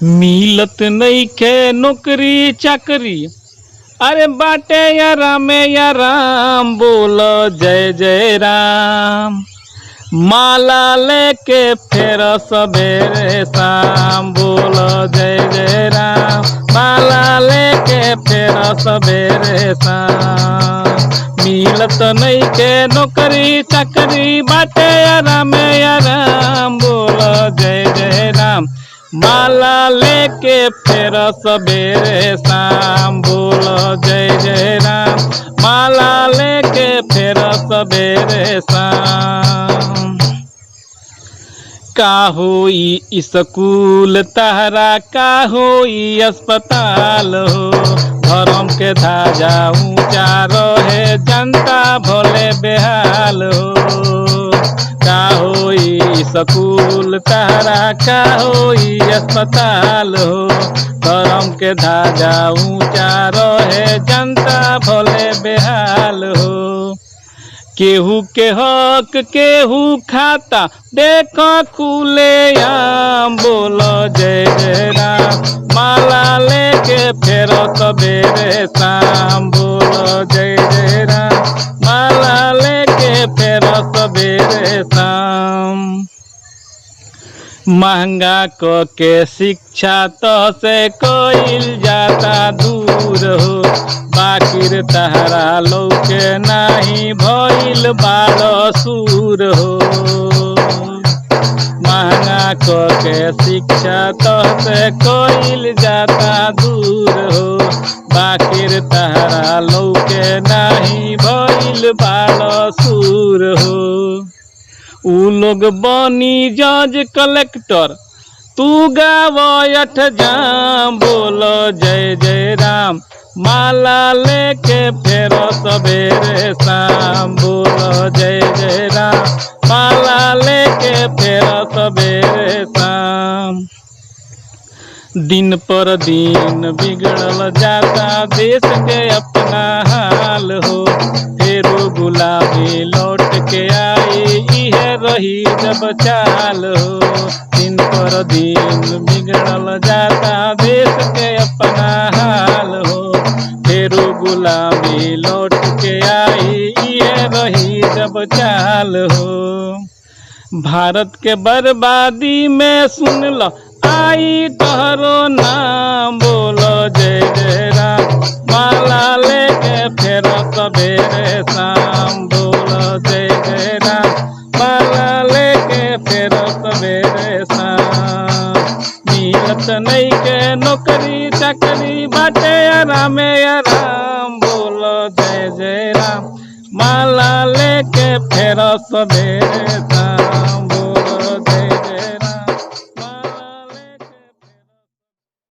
मिलत नइखे नौकरी चाकरी, अरे बाटे या राम बोल जय जय राम। माला लेके फेर सबेरे शाम बोल जय जय राम। माला लेके फेर सबेरे शाम। मिलत नइखे नौकरी चाकरी, बाटे या राम बोल जय जय राम। माला लेके फेर सबेरे शाम बोल जय जय राम। माला लेके फेर सबेरे शाम। का होई स्कूल तहरा, का होई अस्पताल हो। धर्म के ध्वजा ऊंचा रहे, जनता भोले बेहाल हो। का होई स्कूल तहरा, का होई अस्पताल हो। धर्म के ध्वजा ऊंचा रहे, जनता भोले बेहाल हो। केहू के हक केहू खाता, देखो खुले आम बोल जय जय राम। माला लेके फेर सबेरे शाम बोल जय जय राम। माला लेके फेर सबेरे शाम। महंगा क के शिक्षा तो से कइल जाता दूर हो। बाकिर तहरा लौके नाही भइल बाड़ सूर हो। महंगा क के शिक्षा तो से कइल जाता दूर हो। बाकिर तहरा लौके नाही भइल बाड़ सूर हो। उ लोग बनी जज कलेक्टर, तू गाव अठ जाम बोल जय जय राम। माला लेके फेर सबेरे शाम बोल जय जय राम। माला लेके फेर सबेरे शाम। दिन पर दिन बिगड़ल जाता देश के अपना हाल हो। फेरो गुलाबी लौट के आई, इहे रही जब चाल हो। दिन पर दिन बिगड़ल जाता देश के अपना हाल हो। फेरो गुलाबी लौट के आई, इहे रही जब चाल हो। भारत के बर्बादी में सुन लो आई तोहरो नाम बोल जय जय राम। माला लेके फेर सबेरे शाम बोल जय जय राम। माला लेके फेर सबेरे शाम। मिलत नइखे नौकरी चाकरी, बाटे या राम बोल जय जय राम। माला लेके फेर सबेरे